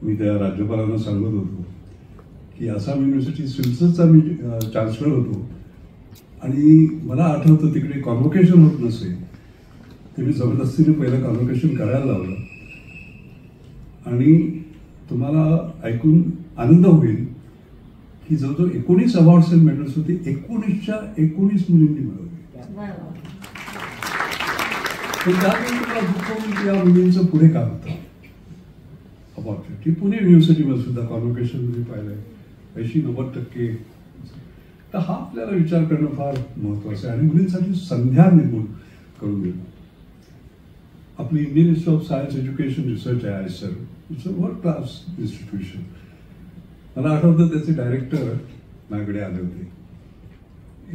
मी त्या राज्यपालांना सांगत होतो की आसाम युनिव्हर्सिटी सिल्सचा मी चान्सलर होतो आणि मला आठवतं तिकडे कॉन्व्होकेशन होत नसे ते मी जबरदस्तीने पहिलं कॉन्व्होकेशन करायला लावलं आणि तुम्हाला ऐकून आनंद होईल की जवळजवळ 19 अवॉर्ड्स अँड मेडल्स होते 19च्या 19 मुलींनी मिळवले. पण त्यावेळी तुम्हाला दुःख की या मुलींचं पुढे काय होतं अपॉर्च्युनिटी. पुणे युनिव्हर्सिटीमध्ये सुद्धा कॉन्व्होकेशनमध्ये पाहिलंय 80-90%. तर हा आपल्याला विचार करणं फार महत्वाचं आहे आणि मुलींसाठी संध्या निर्मूल करून देणं. आपली Indian institute of science education research आहे IISER. It's a world class institution. मला आठवतं त्याचे डायरेक्टर माझ्याकडे आले होते.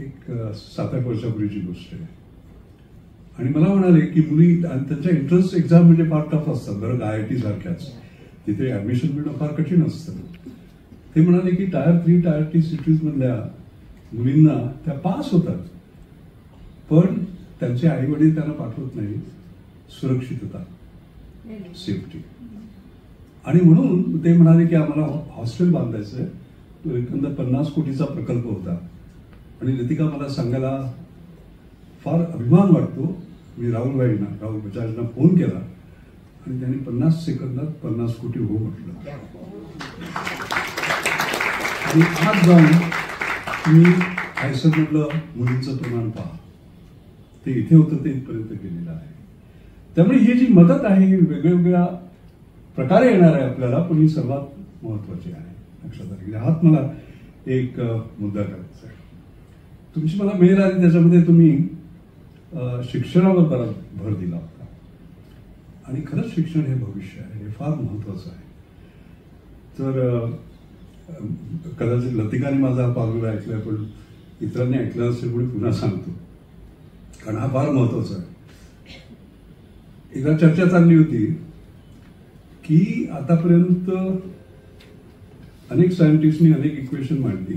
एक 7-8 वर्षापूर्वीची गोष्ट आहे आणि मला म्हणाले की मुली आणि त्यांच्या एंट्रन्स एक्झाम म्हणजे फार टफ असतात बरं IIT सारख्याच तिथे ऍडमिशन मिळणं फार कठीण असतं. ते म्हणाले की टायर 3 टायर 2 सिटीज मधल्या मुलींना त्या पास होतात पण त्यांचे आई वडील त्यांना पाठवत नाही. सुरक्षितता सेफ्टी आणि म्हणून ते म्हणाले की आम्हाला हॉस्टेल बांधायचं आहे. तो एकंदर 50 कोटीचा प्रकल्प होता आणि लतिका मला सांगायला फार अभिमान वाटतो. मी राहुल बजाजना फोन केला आणि त्यांनी 50 सेकंदात 50 कोटी हो म्हटलं आणि आज जाऊन मी आयसरमधलं मुलींचं प्रमाण पहा ते इथे होतं ते इथपर्यंत गेलेलं आहे. त्यामुळे ही जी मदत आहे ही वेगवेगळ्या प्रकारे येणार आहे आपल्याला पण ही सर्वात महत्वाची आहे. लक्षात आली हात मला एक मुद्दा करायचा आहे. तुमची मला मेल आली त्याच्यामध्ये तुम्ही शिक्षणावर बराच भर दिला होता आणि खरंच शिक्षण हे भविष्य आहे. हे फार महत्वाचं आहे. तर कदाचित लतिकाने माझा हा पागुला ऐकलाय पण इतरांनी ऐकलं असेल म्हणून पुन्हा सांगतो कारण हा फार महत्वाचा आहे. एकदा चर्चा चालली होती की आतापर्यंत अनेक सायंटिस्टनी अनेक इक्वेशन मांडली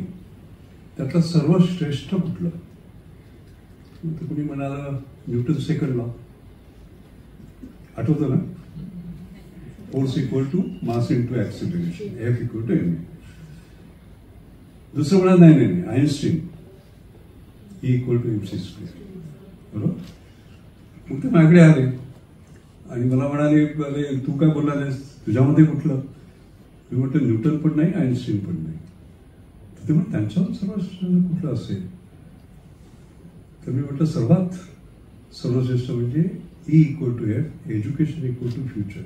त्यातलं सर्वश्रेष्ठ कुठलं. तर कुणी म्हणाला न्यूटन सेकंड लॉ आठवतं ना. Force equal to mass into acceleration F equal to m. दुसरं म्हणा नाही Einstein E equal to mc square. बरोबर. मग ते माझ्याकडे आले आणि मला म्हणाले तू काय बोललास तुझ्यामध्ये कुठलं. मी म्हटलं न्यूटन पण नाही आईन्स्टीन पण नाही. ते मग त्यांच्यावर सर्वश्रेष्ठ कुठलं असेल तर मी म्हटलं सर्वश्रेष्ठ म्हणजे E equal to F education equal to future.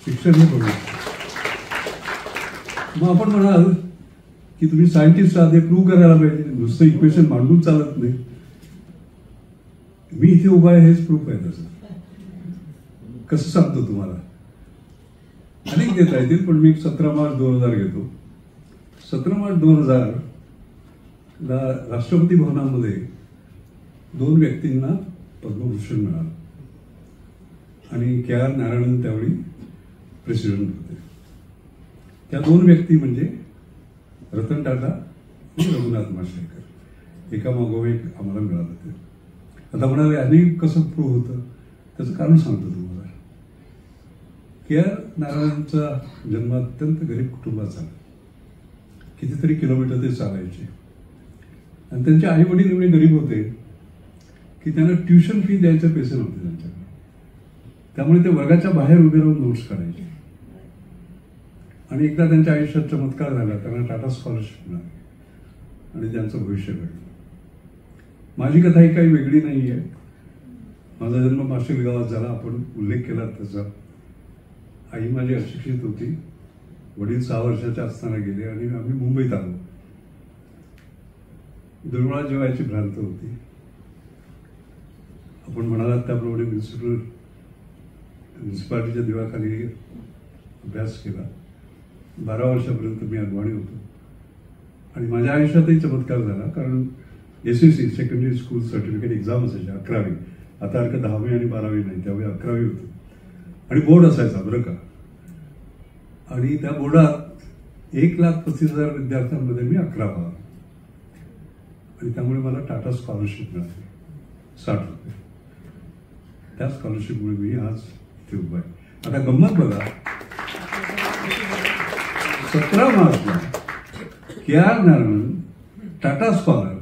शिक्षण हे बघू. मग आपण म्हणाल की तुम्ही सायंटिस्ट आहात हे प्रूव्ह करायला पाहिजे. नुसतं इक्वेशन मांडून चालत नाही. मी इथे उभा आहे हेच प्रूफ आहे. त्याचं कसं सांगतो तुम्हाला अनेक देता येतील पण मी 17 मार्च 2000 घेतो. 17 मार्च 2000 ला राष्ट्रपती भवनामध्ये 2 व्यक्तींना पद्मभूषण मिळालं आणि KR नारायणन त्यावेळी प्रेसिडेंट होते. त्या 2 व्यक्ती म्हणजे रतन टाटा आणि रघुनाथ माशेलकर. एका मागोवे एक आम्हाला मिळालं. ते आता म्हणाले अनेक कसं प्रूव्ह होतं त्याचं कारण सांगतो तुम्हाला. KR नारायणचा जन्म अत्यंत गरीब कुटुंबात झाला. कितीतरी किलोमीटर ते चालायचे आणि त्यांचे आई वडील एवढे गरीब होते की त्यांना ट्युशन फी द्यायचे पैसे नव्हते त्यांच्याकडे. त्यामुळे ते वर्गाच्या बाहेर उभे राहून नोट्स काढायचे आणि एकदा त्यांच्या आयुष्यात चमत्कार झाला. त्यांना टाटा स्कॉलरशिप मिळाली आणि त्यांचं भविष्य घडलं. माझी कथा ही काही वेगळी नाही आहे. माझा जन्म माशेल गावात झाला. आपण उल्लेख केला त्याचा. आई माझी अशिक्षित होती. वडील 6 वर्षाच्या असताना गेले आणि आम्ही मुंबईत आलो. दुर्मिळा जेवायची भ्रांत होती. आपण म्हणालात त्याप्रमाणे म्युन्सिपालिटीच्या दिवाखाली अभ्यास केला. 12 वर्षापर्यंत मी अगवाणी होतो आणि माझ्या आयुष्यातही चमत्कार झाला कारण SSC secondary school certificate exam असायची 11वी. आता सारखं 10वी आणि 12वी नाही त्यावेळी 11वी होतं आणि बोर्ड असायचा बरं का. आणि त्या बोर्डात 1,35,000 विद्यार्थ्यांमध्ये मी 11वा आणि त्यामुळे मला टाटा स्कॉलरशिप मिळाली 60 रुपये. त्या स्कॉलरशिपमुळे मी आज इथे उभा आहे. आता गंमत बघा, 17 मार्चला KR नारायणन टाटा स्कॉलर,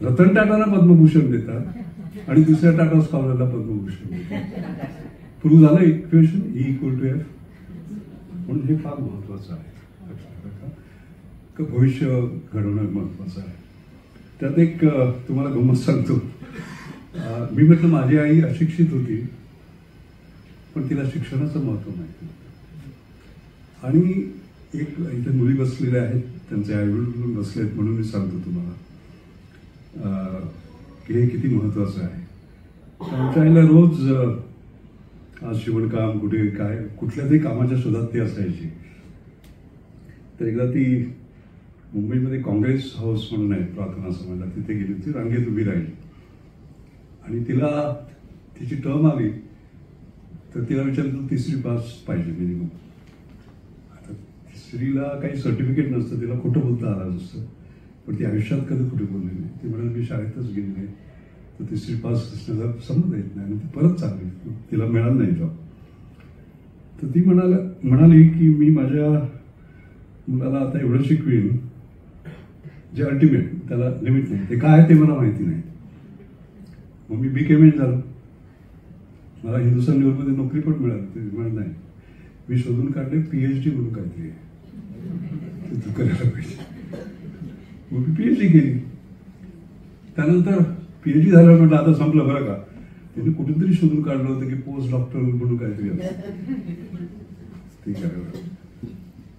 रतन टाटांना पद्मभूषण देतात आणि दुसऱ्या टाटा स्कॉलरला पद्मभूषण देतात. प्रूव्ह झालं इक्वेशन E=F. म्हणून हे फार महत्वाचं आहे. भविष्य घडवणं महत्वाचं आहे. त्यात एक तुम्हाला गंमत सांगतो. मी म्हटलं माझी आई अशिक्षित होती, पण तिला शिक्षणाचं महत्व माहिती नव्हतं. आणि एक इथे मुली बसलेल्या आहेत, त्यांचे आईवडील बसले आहेत, म्हणून मी सांगतो तुम्हाला की हे किती महत्वाचं आहे. आमच्या आईला रोज आज शिवणकाम कुठे काय कुठल्या तरी कामाच्या शोधात ती असायची. तर एकदा ती मुंबईमध्ये काँग्रेस हाऊस म्हणून आहे प्रार्थना समाजात, तिथे गेली होती, रांगेत उभी राहिली आणि तिला तिची टर्म आली तर तिला विचारलं 3री पास पाहिजे मिनिमम. आता 3रीला काही सर्टिफिकेट नसतं, तिला खोटं बोलता आलं नसतं, पण ती आयुष्यात कधी कुठे बोलली नाही. ती म्हणाली मी शाळेतच गेली नाही, तर 3री पास असण्याचा समज येत नाही आणि ती परत चालली, तिला मिळाला नाही जॉब. तर ती म्हणाली की मी माझ्या मुलाला आता एवढं शिकवीन जे अल्टिमेट त्याला लिमिट नाही, ते काय ते मला माहिती नाही. मग मी BKM झालो, मला हिंदुस्थान लेवलमध्ये नोकरी पण मिळाली नाही. मी शोधून काढले PhD म्हणून काहीतरी आहे, तू करायला पाहिजे. मग मी PhD केली. त्यानंतर PhD झालं म्हटलं आता संपलं बरं का. त्यांनी कुठेतरी शोधून काढलं होतं की पोस्ट डॉक्टर म्हणून काहीतरी असतं ते करायला.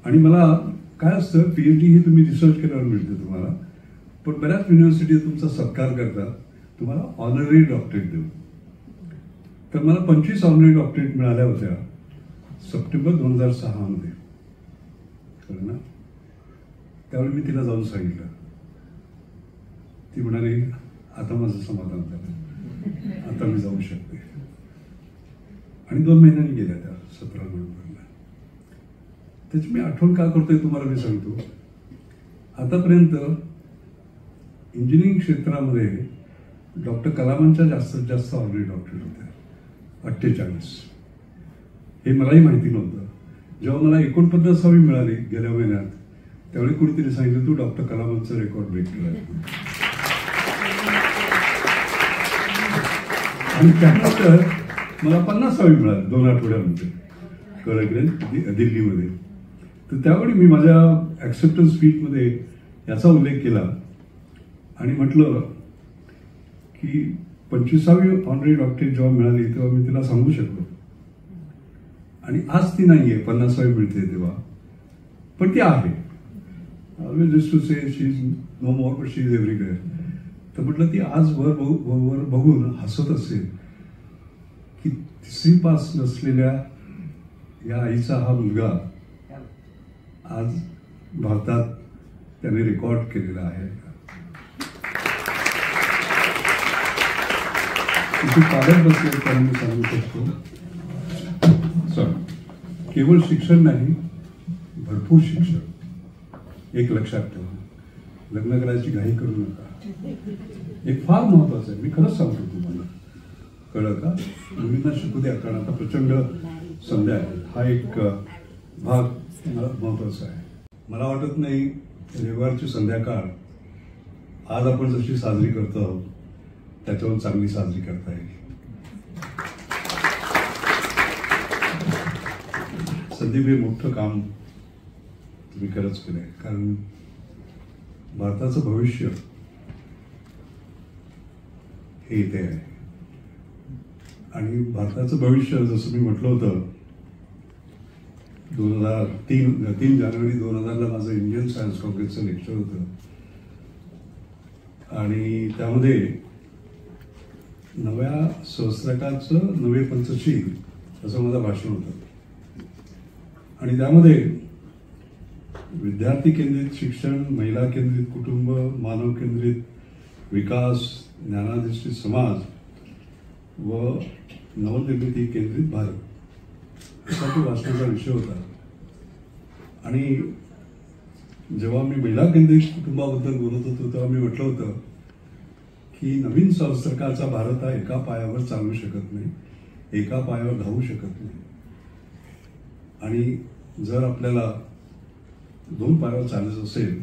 आणि मला काय असतं, PhD ही तुम्ही रिसर्च केल्यावर मिळते तुम्हाला, पण बऱ्याच युनिव्हर्सिटी तुमचा सत्कार करतात, तुम्हाला ऑनररी डॉक्टरेट देऊ. तर मला 25 ऑनररी डॉक्टरेट मिळाल्या होत्या सप्टेंबर 2006 मध्ये, कळलं ना. त्यावेळी मी तिला जाऊन सांगितलं. ती म्हणाली आता माझं समाधान झालं, आता मी जाऊ शकते. आणि 2 महिन्यांनी गेल्या त्या 17 नोव्हेंबरला. त्याची मी आठवण का करतोय तुम्हाला मी सांगतो. आतापर्यंत इंजिनिअरिंग क्षेत्रामध्ये डॉक्टर कलामांच्या जास्तीत जास्त ऑनररी डॉक्टरेट होत्या, 48. हे मलाही माहिती नव्हतं. जेव्हा मला 49वी मिळाली गेल्या महिन्यात, त्यावेळी कुणीतरी सांगितलं तू डॉक्टर कलामांचा रेकॉर्ड ब्रेक केला. आणि त्यानंतर मला 50वी मिळाली 2 आठवड्यामध्ये कळकले दिल्लीमध्ये. तर त्यावेळी मी माझ्या ॲक्सेप्टन्स स्पीचमध्ये याचा उल्लेख केला आणि म्हटलं की 25वी ऑनररी डॉक्टरेट जेव्हा मिळाली तेव्हा मी तिला सांगू शकलो. आणि आज ती नाही आहे, 50वी मिळते तेव्हा, पण ती आहे. Always used to say she is no more but she is everywhere. तर म्हटलं ती आज वर बघून हसत असेल की 3री पास नसलेल्या या आईचा हा मुलगा आज भारतात त्याने रेकॉर्ड केलेला आहे. तिथे पालक बसले त्यांना मी सांगू शकतो केवळ शिक्षण नाही, भरपूर शिक्षण. एक लक्षात ठेवा, लग्न करायची घाई करू नका. एक फार महत्वाचं आहे, मी खरंच सांगतो तुम्हाला, कळलं का. मुलींना शिकू द्या, कारण आता प्रचंड संध्या आहे. हा एक भाग महत्वाचा आहे. मला वाटत नाही रविवारची संध्याकाळ आज आपण जशी साजरी करतो आहोत त्याच्यावर चांगली साजरी करता येईल. संदीप, हे मोठं काम तुम्ही खरंच केलंय, कारण भारताचं भविष्य हे इथे आहे. आणि भारताचं भविष्य जसं मी म्हटलं होतं, 3 जानेवारी 2000ला माझं इंडियन सायन्स काँग्रेसचं लेक्चर होतं आणि त्यामध्ये नव्या सहस्त्रकाचं नवे पंचशील असं माझं भाषण होतं. आणि त्यामध्ये विद्यार्थी केंद्रित शिक्षण, महिला केंद्रित कुटुंब, मानव केंद्रित विकास, ज्ञानाधिष्ठित समाज व नवनिर्मिती केंद्रित भारत असा तो वाचण्याचा विषय होता. आणि जेव्हा मी महिला केंद्रित कुटुंबाबद्दल बोलत होतो तेव्हा मी म्हटलं होतं की नवीन सहस्त्रकाळचा भारत हा एका पायावर चालू शकत नाही, एका पायावर धावू शकत नाही. आणि जर आपल्याला दोन पायावर चालायचं असेल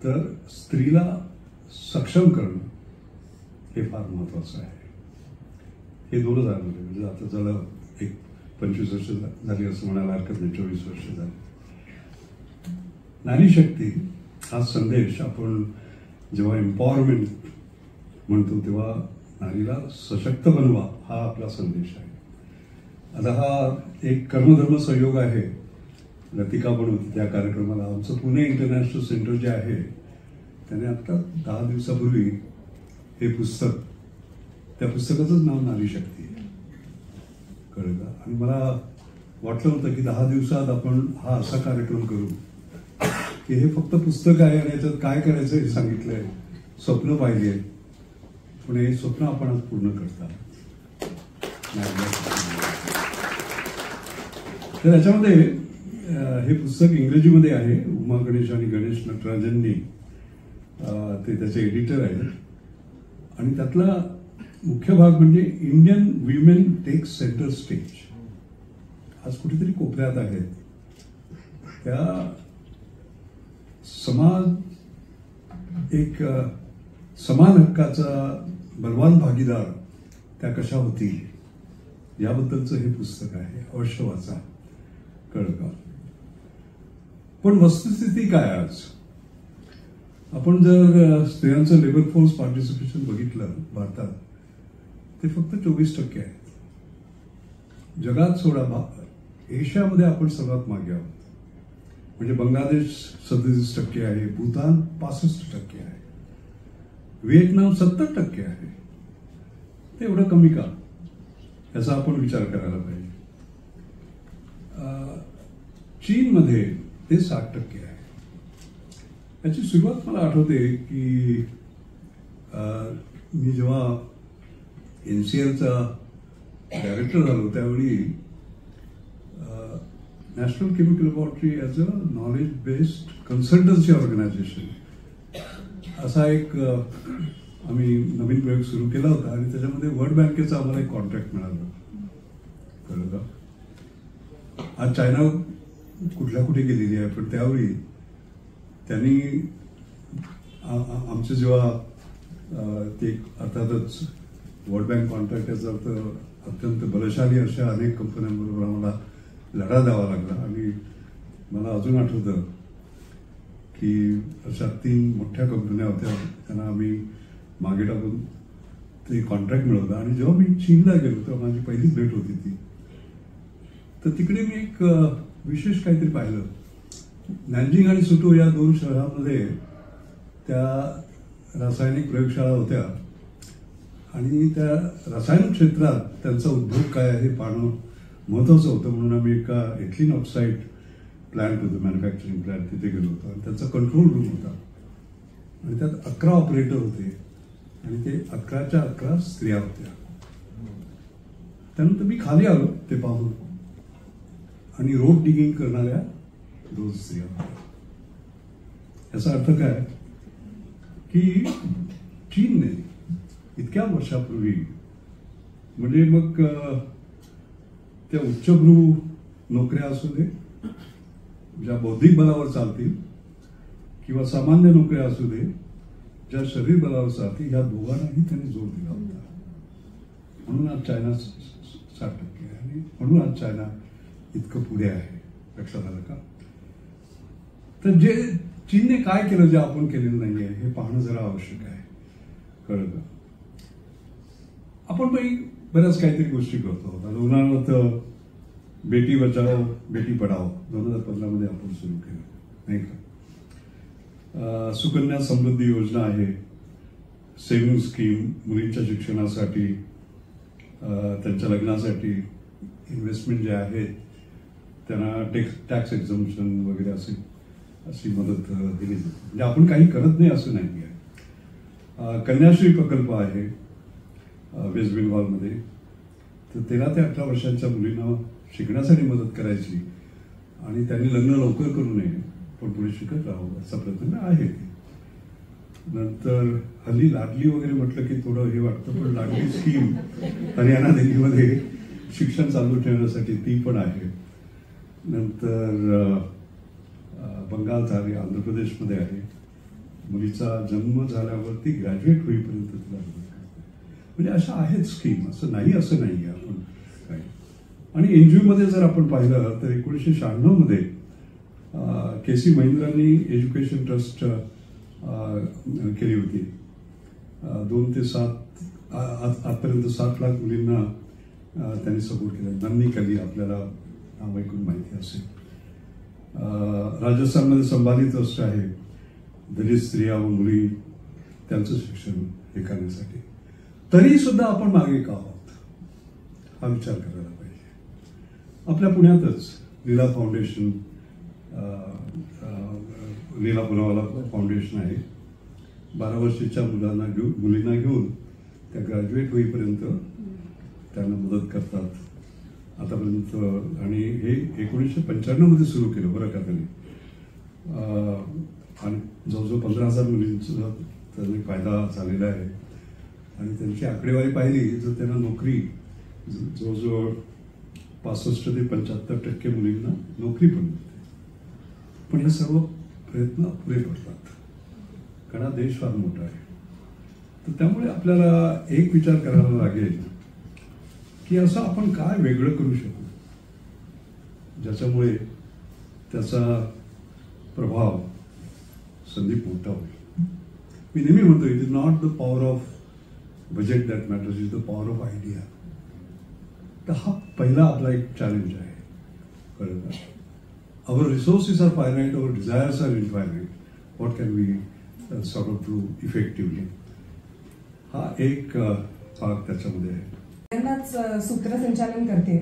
तर स्त्रीला सक्षम करणं हे फार महत्त्वाचं आहे. हे 2000 मध्ये, म्हणजे आता झालं एक 25 वर्ष झाली असं म्हणायला हरकत नाही, 24 वर्ष झाली. नारी शक्ती हा संदेश आपण जेव्हा एम्पॉवरमेंट म्हणतो तेव्हा नारीला सशक्त बनवा हा आपला संदेश आहे. आता हा एक कर्मधर्म सहयोग आहे. लतिका पण होती त्या कार्यक्रमाला. आमचं पुणे इंटरनॅशनल सेंटर जे आहे त्याने आता 10 दिवसापूर्वी हे पुस्तक, त्या पुस्तकाचंच नाव नारी शक्ती आहे, कळलं का? आणि मला वाटलं होतं की 10 दिवसात आपण हा असा कार्यक्रम करू की हे फक्त पुस्तक आहे आणि याच्यात काय करायचं हे सांगितलंय, स्वप्न पाहिली आहे, पण हे स्वप्न आपण आज पूर्ण करता. तर याच्यामध्ये हे पुस्तक इंग्रजीमध्ये आहे. उमा गणेश आणि गणेश नटराजननी ते त्याचे एडिटर आहेत. आणि त्यातला मुख्य भाग म्हणजे Indian women take centre stage. आज कुठेतरी कोपऱ्यात आहेत त्या. समाज एक समान हक्काचा बलवान भागीदार त्या कशा होतील याबद्दलचं हे पुस्तक आहे. अवश्य वाचा, कळलं का? पण वस्तुस्थिती काय आज? आपण जर स्त्रियांचं लेबर फोर्स पार्टिसिपेशन बघितलं भारतात, ते फक्त 24% आहे. जगात सोडा, एशियामध्ये आपण सर्वात मागे आहोत. म्हणजे बांगलादेश 37% आहे, भूतान 65% आहे, व्हिएतनाम 70% आहे. ते एवढं कमी का? याचा आपण विचार करायला पाहिजे. चीनमध्ये ते 60% आहे. याची सुरुवात मला आठवते की मी जेव्हा NCLचा डायरेक्टर झालो त्यावेळी national chemical laboratory as a knowledge based consultancy organisation असा एक आम्ही नवीन प्रयोग सुरू केला होता. आणि त्याच्यामध्ये वर्ल्ड बँकेचा आम्हाला एक कॉन्ट्रॅक्ट मिळाला, कळलं का? आज चायना कुठल्या कुठे गेलेली आहे, पण त्यावेळी त्यांनी आमचे जेव्हा ते अर्थातच वर्ल्ड बँक कॉन्ट्रॅक्ट याचा अर्थ अत्यंत बलशाली अशा अनेक कंपन्यांबरोबर आम्हाला लढा द्यावा लागला. आणि मला अजून आठवतं की अशा 3 मोठ्या कंपन्या होत्या, त्यांना आम्ही मागे टाकून ते कॉन्ट्रॅक्ट मिळवलं. आणि जेव्हा मी चीनला गेलो तेव्हा माझी पहिलीच भेट होती ती. तर तिकडे मी एक विशेष काहीतरी पाहिलं. नॅनजिंग आणि सुटो या 2 शहरांमध्ये त्या रासायनिक प्रयोगशाळा होत्या. आणि त्या रसायन क्षेत्रात त्यांचा उद्योग काय आहे हे पाहणं महत्त्वाचं होतं. म्हणून आम्ही एका एथिलीन ऑक्साईड प्लॅन्ट होतं, मॅन्युफॅक्चरिंग प्लॅन्ट, तिथे गेलो होतो. आणि त्यांचा कंट्रोल रूम होता. आणि त्यात 11 ऑपरेटर होते. आणि ते 11च्या 11 स्त्रिया होत्या. त्यानंतर मी खाली आलो ते पाहून. आणि रोड डिगिंग करणाऱ्या 2 स्त्रिया होत्या. याचा अर्थ काय की चीनने इतक्या वर्षापूर्वी, म्हणजे मग त्या उच्चभ्रू नोकऱ्या असू दे ज्या बौद्धिक बलावर चालतील किंवा सामान्य नोकऱ्या असू दे ज्या शरीर बलावर चालतील, ह्या दोघांनाही त्यांनी जोर दिला होता. म्हणून आज चायना 60% आहे. आणि म्हणून आज चायना इतकं पुढे आहे. लक्षात आलं का? तर जे चीनने काय केलं जे आपण केलेलं नाहीये हे पाहणं जरा आवश्यक आहे, कळलं का? आपण बऱ्याच काहीतरी गोष्टी करतो. उदाहरणार्थ बेटी बचाओ बेटी पढाओ 2015 मध्ये आपण सुरू केलं, नाही का? सुकन्या समृद्धी योजना आहे, सेव्हिंग स्कीम मुलींच्या शिक्षणासाठी, त्यांच्या लग्नासाठी इन्व्हेस्टमेंट जे आहेत त्यांना टॅक्स एक्झम्पशन वगैरे अशी मदत दिली जाते. म्हणजे आपण काही करत नाही असं नाही आहे. कन्याश्री प्रकल्प आहे वेस्ट बेंगॉलमध्ये. तर 13 ते 18 वर्षांच्या मुलींना शिकण्यासाठी मदत करायची आणि त्यांनी लग्न लवकर करू नये पण पुढे शिकत राहावं असा प्रयत्न आहे. नंतर हल्ली लाडली वगैरे म्हटलं की थोडं हे वाटतं, पण लाडली स्कीम हरियाणा दिल्लीमध्ये शिक्षण चालू ठेवण्यासाठी ती पण आहे. नंतर बंगाल झाली, आंध्र प्रदेशमध्ये आहे. मुलीचा जन्म झाल्यावरती ग्रॅज्युएट होईपर्यंत तिला मदत करते. म्हणजे अशा आहेत स्कीम, असं नाही आहे आपण काही. आणि एनजीओमध्ये जर आपण पाहिलं तर 1996 मध्ये KC महिंद्रांनी एज्युकेशन ट्रस्ट केली होती. 2 ते 7 आजपर्यंत 7 लाख मुलींना त्यांनी सपोर्ट केला. नन्नी कली आपल्याला नाव ऐकून माहिती असेल. राजस्थानमध्ये संभाली ट्रस्ट आहे, दलित स्त्रिया व मुली त्यांचं शिक्षण हे करण्यासाठी. तरी सुद्धा आपण मागे का आहोत हा विचार करायला पाहिजे. आपल्या पुण्यातच लीला फाउंडेशन, लीला पुनावाला फाउंडेशन आहे. 12 वर्षाच्या मुलींना घेऊन त्या ग्रॅज्युएट होईपर्यंत त्यांना मदत करतात आतापर्यंत. आणि हे 1995 मध्ये सुरू केलं बरं का त्यांनी. आणि जवळजवळ 15,000 मुलींचा त्यांनी फायदा झालेला आहे. आणि त्यांची आकडेवारी पाहिली तर त्यांना नोकरी जवळजवळ 65 ते 75% मुलींना नोकरी पण मिळते. पण हे सर्व प्रयत्न पुरे पडतात कारण हा देश फार मोठा आहे. तर त्यामुळे आपल्याला एक विचार करायला लागेल की असं आपण काय वेगळं करू शकू ज्याच्यामुळे त्याचा प्रभाव संदीप मोठा होईल. मी नेहमी म्हणतो, it is not the power of budget that matters, is the power of idea. तर हा पहिला आपला एक चॅलेंज आहे. कळलं का? Our resources are finite, our desires are infinite. What can we sort of do effectively? हा एक भाग त्याच्यामध्ये आहे. पहिल्यांदाच सूत्रसंचालन करते,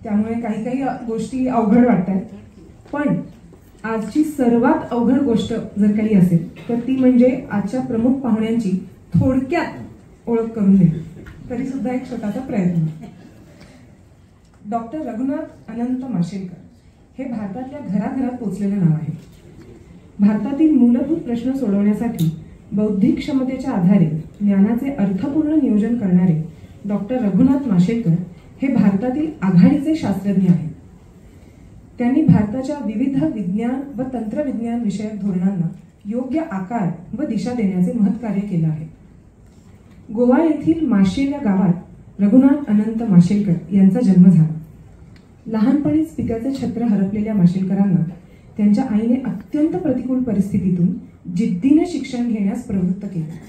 त्यामुळे काही काही गोष्टी अवघड वाटतात. पण आजची सर्वात अवघड गोष्ट जर काही असेल तर ती म्हणजे आजच्या प्रमुख पाहुण्यांची थोडक्यात ओळख करून देणे. तरी सुद्धा एक छोटासा प्रयत्न. डॉक्टर रघुनाथ अनंत माशेलकर हे भारतातल्या घराघरात पोचलेलं नाव आहे. भारतातील मूलभूत प्रश्न सोडवण्यासाठी बौद्धिक क्षमतेच्या आधारे ज्ञानाचे अर्थपूर्ण नियोजन करणारे डॉक्टर रघुनाथ माशेलकर हे भारतातील आघाडीचे शास्त्रज्ञ आहेत. त्यांनी भारताच्या विविध विज्ञान व तंत्रविज्ञान विषयक धोरणांना योग्य आकार व दिशा देण्याचे महत्कार्य केलं आहे. गोवा येथील माशेल या गावात रघुनाथ अनंत माशेलकर यांचा जन्म झाला. लहानपणीच पित्याचे छत्र हरपलेल्या माशेलकरांना त्यांच्या आईने अत्यंत प्रतिकूल परिस्थितीतून जिद्दीने शिक्षण घेण्यास प्रवृत्त केले.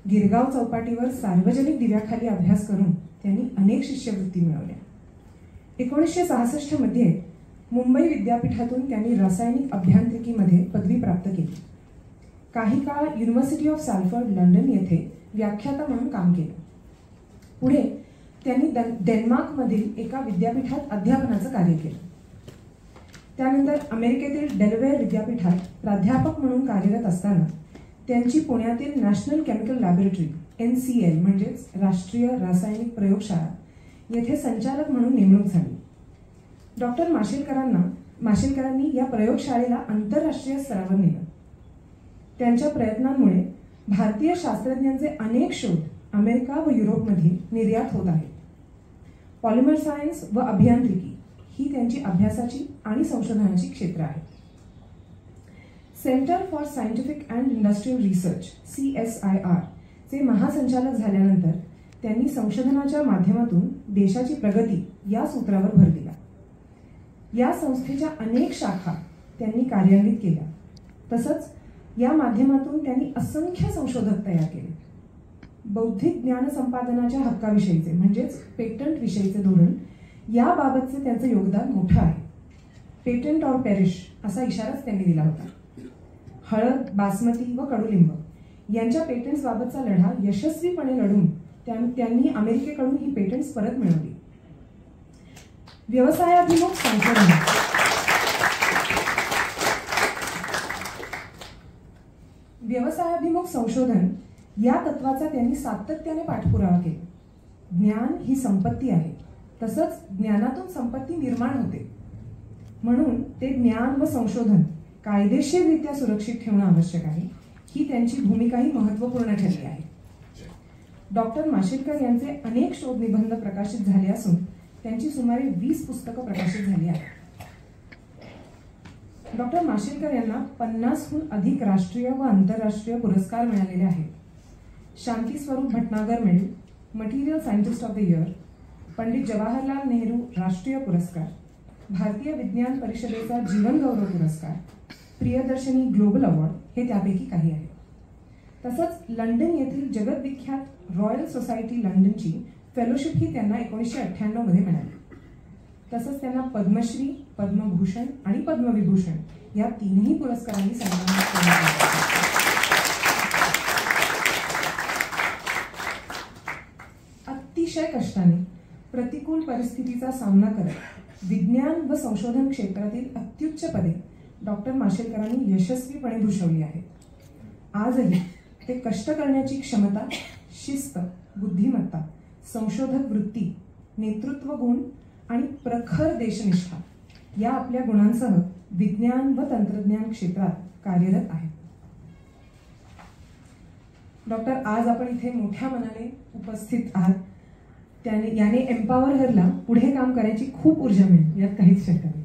गिरगाव चौपाटीवर सार्वजनिक दिव्याखाली अभ्यास करून त्यांनी अनेक शिष्यवृत्ती मिळवल्या. 1966 मध्ये मुंबई विद्यापीठातून त्यांनी रासायनिक अभियांत्रिकीमध्ये पदवी प्राप्त केली. काही काळ युनिव्हर्सिटी ऑफ सॅल्फर्ड लंडन येथे व्याख्याता म्हणून काम केलं. पुढे त्यांनी डेन्मार्कमधील एका विद्यापीठात अध्यापनाचं कार्य केलं. त्यानंतर अमेरिकेतील डेलवेअर विद्यापीठात प्राध्यापक म्हणून कार्यरत असताना त्यांची पुण्यातील नॅशनल केमिकल लॅबोरेटरी NCL म्हणजेच राष्ट्रीय रासायनिक प्रयोगशाळा येथे संचालक म्हणून नेमणूक झाली. डॉक्टर माशेलकरांनी या प्रयोगशाळेला आंतरराष्ट्रीय स्तरावर नेलं. त्यांच्या प्रयत्नांमुळे भारतीय शास्त्रज्ञांचे अनेक शोध अमेरिका व युरोपमध्ये निर्यात होत आहेत. पॉलिमर सायन्स व अभियांत्रिकी ही त्यांची अभ्यासाची आणि संशोधनाची क्षेत्र आहेत. Centre for scientific and industrial research CSIR चे महासंचालक झाल्यानंतर त्यांनी संशोधनाच्या माध्यमातून देशाची प्रगती या सूत्रावर भर दिला. या संस्थेच्या अनेक शाखा त्यांनी कार्यान्वित केल्या. तसंच या माध्यमातून त्यांनी असंख्य संशोधक तयार केले. बौद्धिक ज्ञान संपादनाच्या हक्काविषयीचे म्हणजेच पेटंट विषयीचे धोरण याबाबतचे त्यांचं योगदान मोठं आहे. पेटंट ऑर पेरिश असा इशाराच त्यांनी दिला होता. हळद, बासमती व कडुलिंब यांच्या पेटंट्स बाबतचा लढा यशस्वीपणे लढून त्यांनी अमेरिकेकडून ही पेटंट्स परत मिळवली. व्यवसायाभिमुख संशोधन व्यवसायाभिमुख संशोधन या तत्वाचा त्यांनी सातत्याने पाठपुरावा केला. ज्ञान ही संपत्ती आहे, तसंच ज्ञानातून संपत्ती निर्माण होते. म्हणून ते ज्ञान व संशोधन कायदेशीररित्या सुरक्षित ठेवणं आवश्यक आहे ही त्यांची भूमिकाही महत्त्वपूर्ण ठरली आहे. डॉक्टर माशेलकर यांचे अनेक शोध निबंध प्रकाशित झाले असून त्यांची सुमारे 20 पुस्तकं प्रकाशित झाली आहेत. डॉक्टर माशेलकर यांना 50हून अधिक राष्ट्रीय व आंतरराष्ट्रीय पुरस्कार मिळालेले आहेत. Shanti Swarup Bhatnagar medal, material scientist of the year, Pandit Jawaharlal Nehru राष्ट्रीय पुरस्कार, भारतीय विज्ञान परिषदेचा जीवन गौरव पुरस्कार, प्रियदर्शनी ग्लोबल अवॉर्ड हे त्यापैकी काही आहेत. तसंच लंडन येथील जगद्विख्यात रॉयल सोसायटी लंडनची फेलोशिप ही त्यांना 1998 मध्ये मिळाली. तसंच त्यांना पद्मश्री, पद्मभूषण आणि पद्मविभूषण या 3ही पुरस्कारांनी सन्मानित करण्यात आले. अतिशय कष्टाने प्रतिकूल परिस्थितीचा सामना करत विज्ञान व संशोधन क्षेत्रातील अत्युच्च पदे डॉक्टर माशेलकरांनी यशस्वीपणे भूषवली आहेत. आजही ते कष्ट करण्याची क्षमता, शिस्त, बुद्धिमत्ता, संशोधक वृत्ती, नेतृत्व गुण आणि प्रखर देशनिष्ठा या आपल्या गुणांसह विज्ञान व तंत्रज्ञान क्षेत्रात कार्यरत आहेत. डॉक्टर, आज आपण इथे मोठ्या मनाने उपस्थित आहात. याने एम्पॉवर हरला पुढे काम करायची खूप ऊर्जा मिळेल यात काहीच शंका नाही.